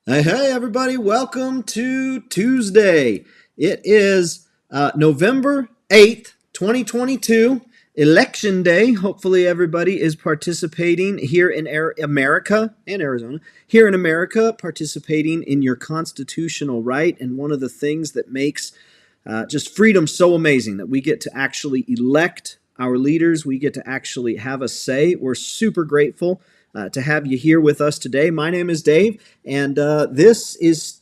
Hey, everybody, welcome to Tuesday. It is November 8th, 2022, Election Day. Hopefully, everybody is participating here in America and Arizona, here in America, participating in your constitutional right. And one of the things that makes just freedom so amazing that we get to actually elect our leaders, we get to actually have a say. We're super grateful to have you here with us today. My name is Dave, and this is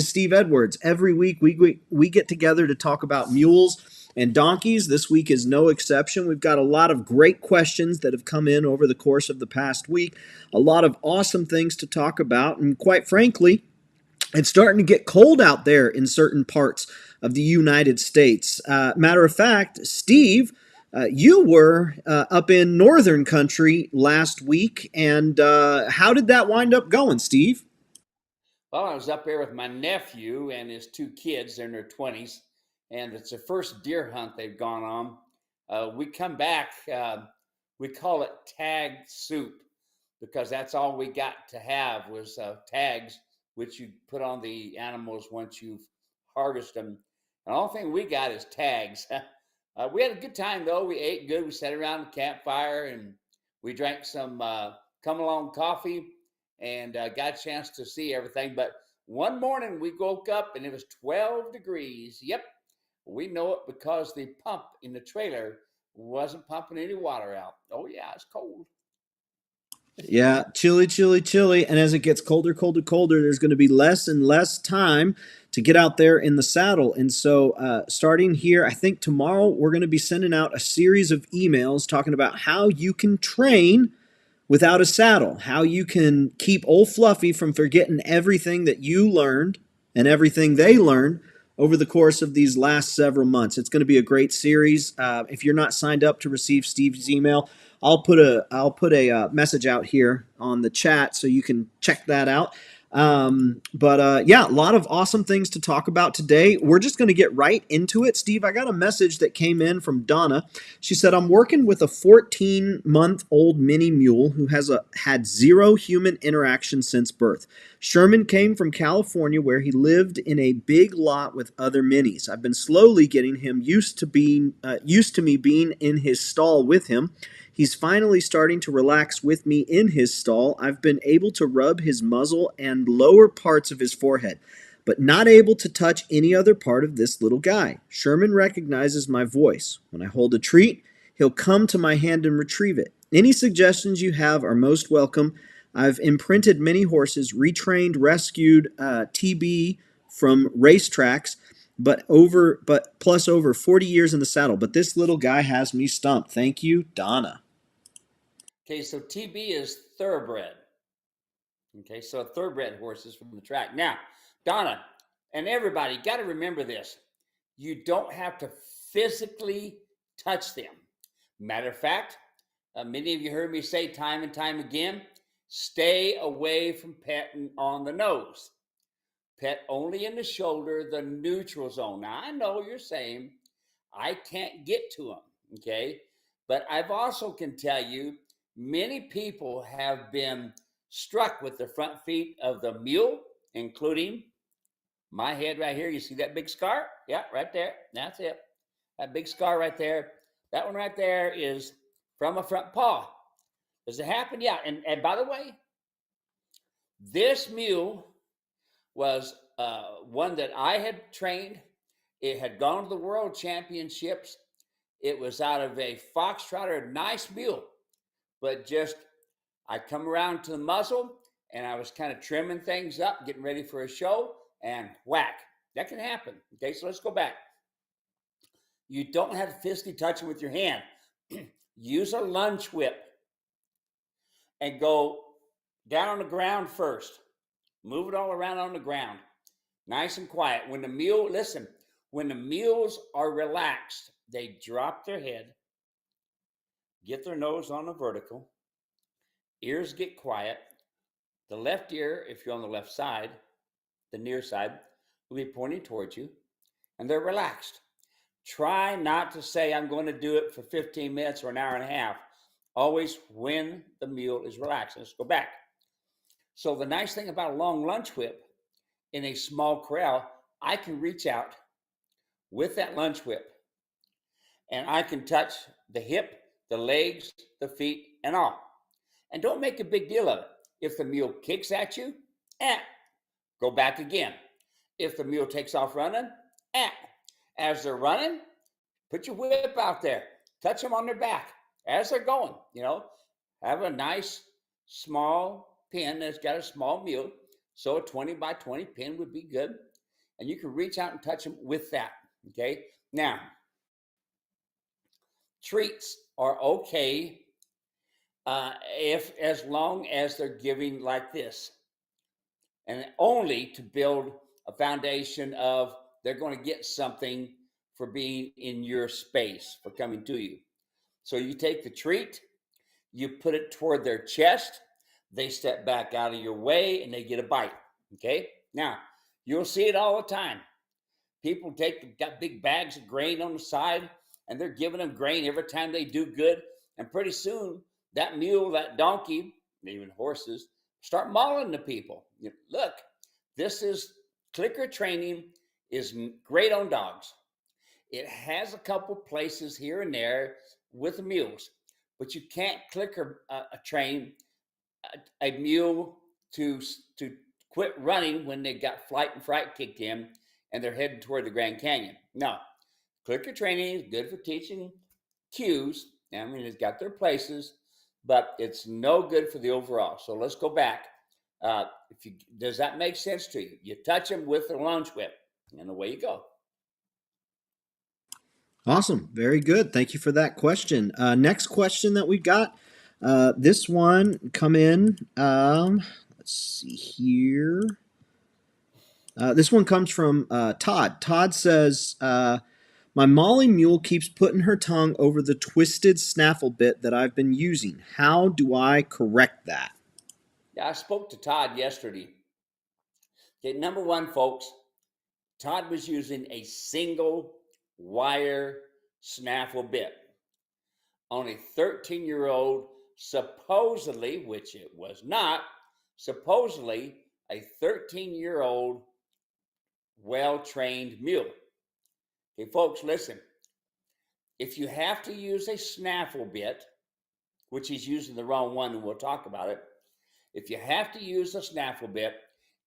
Steve Edwards. Every week we get together to talk about mules and donkeys. This week is no exception. We've got a lot of great questions that have come in over the course of the past week. A lot of awesome things to talk about, and quite frankly, it's starting to get cold out there in certain parts of the United States. Matter of fact, Steve, you were up in northern country last week, and how did that wind up going, Steve? Well, I was up there with my nephew and his two kids. They're in their 20s, and it's the first deer hunt they've gone on. We come back, we call it tag soup because that's all we got to have was tags, which you put on the animals once you've harvested them. And the only thing we got is tags. We had a good time, though. We ate good. We sat around the campfire and we drank some come along coffee and got a chance to see everything. But one morning we woke up and it was 12 degrees. Yep, we know it because the pump in the trailer wasn't pumping any water out. Oh, yeah, it's cold. Yeah, chilly, chilly, chilly. And as it gets colder, colder, colder, there's going to be less and less time to get out there in the saddle. And so, starting here, I think tomorrow we're going to be sending out a series of emails talking about how you can train without a saddle, how you can keep old Fluffy from forgetting everything that you learned and everything they learned over the course of these last several months. It's going to be a great series. If you're not signed up to receive Steve's email, I'll put a message out here on the chat so you can check that out. But yeah, a lot of awesome things to talk about today. We're just going to get right into it. Steve, I got a message that came in from Donna. She said, I'm working with a 14-month-old mini mule who has had zero human interaction since birth. Sherman came from California where he lived in a big lot with other minis. I've been slowly getting him used to me being in his stall with him. He's finally starting to relax with me in his stall. I've been able to rub his muzzle and lower parts of his forehead, but not able to touch any other part of this little guy. Sherman recognizes my voice. When I hold a treat, he'll come to my hand and retrieve it. Any suggestions you have are most welcome. I've imprinted many horses, retrained, rescued TB from racetracks, but plus over 40 years in the saddle. But this little guy has me stumped. Thank you, Donna. Okay, so TB is thoroughbred. Okay, so thoroughbred horses from the track. Now, Donna and everybody got to remember this. You don't have to physically touch them. Matter of fact, many of you heard me say time and time again, stay away from petting on the nose. Pet only in the shoulder, the neutral zone. Now, I know you're saying I can't get to them, okay? But I've also can tell you many people have been struck with the front feet of the mule, including my head right here. You see that big scar? Yeah, right there. That's it. That big scar right there. That one right there is from a front paw. Does it happen? Yeah. And by the way, this mule was one that I had trained. It had gone to the world championships. It was out of a foxtrotter, nice mule, but just I come around to the muzzle and I was kind of trimming things up, getting ready for a show, and whack. That can happen. Okay, so let's go back. You don't have to physically touch them with your hand. Use a lunge whip and go down on the ground first. Move it all around on the ground. Nice and quiet. When the mule, listen, when the mules are relaxed, they drop their head, get their nose on the vertical, ears get quiet. The left ear, if you're on the left side, the near side, will be pointing towards you, and they're relaxed. Try not to say, I'm going to do it for 15 minutes or an hour and a half. Always when the mule is relaxed. Let's go back. So the nice thing about a long lunge whip in a small corral, I can reach out with that lunge whip and I can touch the hip, the legs, the feet, and all. And don't make a big deal of it. If the mule kicks at you, eh, go back again. If the mule takes off running, eh. As they're running, put your whip out there. Touch them on their back as they're going. Have a nice small pin that's got a small mule. So a 20 by 20 pin would be good. And you can reach out and touch them with that. Okay. Now, treats are okay if as long as they're giving like this, and only to build a foundation of they're going to get something for being in your space, for coming to you. So you take the treat, you put it toward their chest, they step back out of your way, and they get a bite. Okay? Now, you'll see it all the time. People got big bags of grain on the side, and they're giving them grain every time they do good. And pretty soon, that mule, that donkey, even horses, start mauling the people. Look, this is clicker training is great on dogs. It has a couple places here and there with the mules, but you can't clicker train a mule to quit running when they got flight and fright kicked in and they're heading toward the Grand Canyon. No, clicker training is good for teaching cues. I mean, it's got their places, but it's no good for the overall. So let's go back. Does that make sense to you? You touch them with the lunge whip, and away you go. Awesome. Very good. Thank you for that question. Next question that we've got. This one come in. Let's see here. This one comes from Todd. Todd says, my Molly mule keeps putting her tongue over the twisted snaffle bit that I've been using. How do I correct that? Yeah, I spoke to Todd yesterday. Okay, number one, folks, Todd was using a single wire snaffle bit on a 13-year-old, supposedly, which it was not, supposedly a 13-year-old well-trained mule. Okay, folks, listen. If you have to use a snaffle bit, which he's using the wrong one, and we'll talk about it. If you have to use a snaffle bit,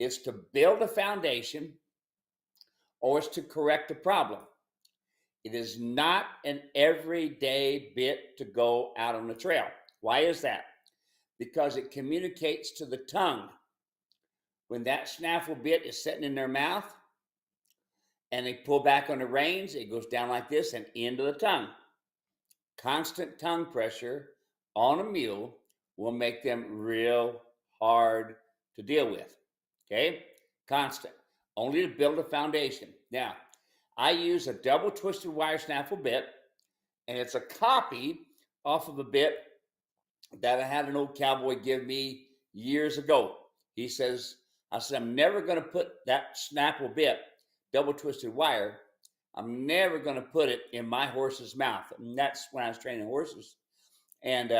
it's to build a foundation or it's to correct a problem. It is not an everyday bit to go out on the trail. Why is that? Because it communicates to the tongue. When that snaffle bit is sitting in their mouth and they pull back on the reins, it goes down like this and into the tongue. Constant tongue pressure on a mule will make them real hard to deal with. Okay? Constant. Only to build a foundation. Now, I use a double twisted wire snaffle bit, and it's a copy off of a bit that I had an old cowboy give me years ago. I said, I'm never going to put that snaffle bit, double twisted wire, I'm never going to put it in my horse's mouth. And that's when I was training horses. And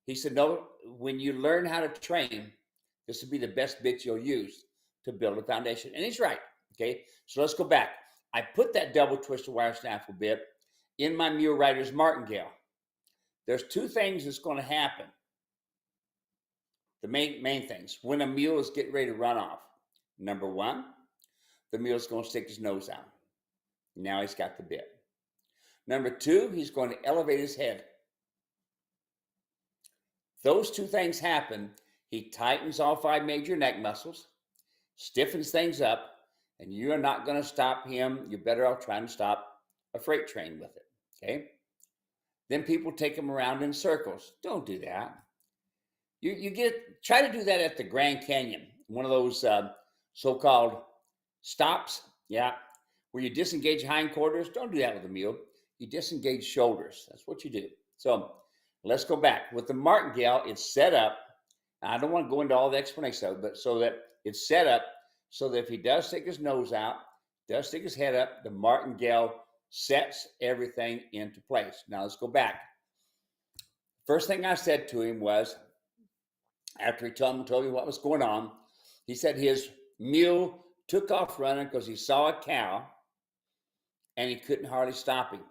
he said, no, when you learn how to train, this will be the best bit you'll use to build a foundation. And he's right. Okay, so let's go back. I put that double twisted wire snaffle bit in my mule rider's martingale. There's two things that's going to happen. The main things when a mule is getting ready to run off. Number one, the mule's going to stick his nose out. Now he's got the bit. Number two, he's going to elevate his head. Those two things happen. He tightens all 5 major neck muscles, stiffens things up, and you're not going to stop him. You're better off trying to stop a freight train with it. Okay? Then people take him around in circles. Don't do that. Try to do that at the Grand Canyon, one of those so-called stops. Yeah, where you disengage hindquarters. Don't do that with a mule. You disengage shoulders. That's what you do. So let's go back. With the martingale, it's set up. I don't want to go into all the explanation of it, but so that it's set up so that if he does stick his nose out, does stick his head up, the martingale sets everything into place. Now let's go back. First thing I said to him was, after he told me what was going on, he said his mule took off running because he saw a cow and he couldn't hardly stop him.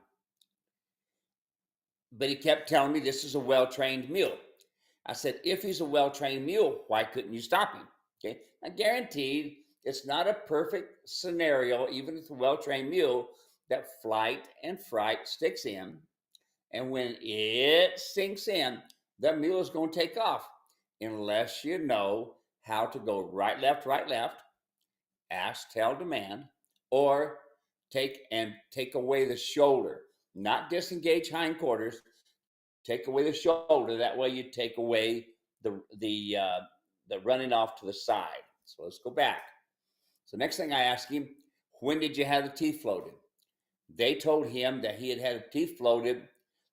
But he kept telling me this is a well-trained mule. I said, if he's a well-trained mule, why couldn't you stop him? Okay, I guaranteed it's not a perfect scenario, even with a well-trained mule, that flight and fright sticks in. And when it sinks in, the mule is going to take off unless you know how to go right, left, ask, tell, demand, or take away the shoulder, not disengage hindquarters. Take away the shoulder. That way, you take away the running off to the side. So let's go back. So next thing I asked him, when did you have the teeth floated? They told him that he had had the teeth floated.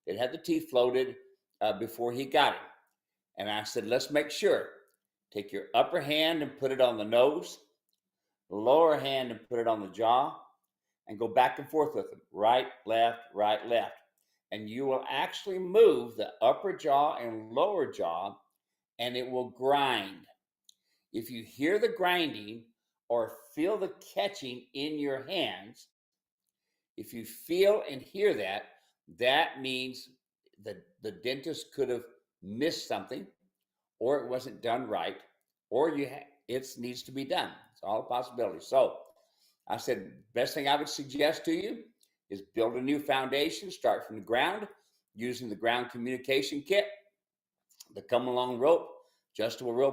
They'd had the teeth floated before he got it. And I said, let's make sure. Take your upper hand and put it on the nose, lower hand and put it on the jaw, and go back and forth with them. Right, left, right, left. And you will actually move the upper jaw and lower jaw, and it will grind. If you hear the grinding or feel the catching in your hands, if you feel and hear that, that means the dentist could have missed something, or it wasn't done right, or it needs to be done. It's all a possibility. So I said, best thing I would suggest to you is build a new foundation, start from the ground, using the ground communication kit, the come along rope, adjustable rope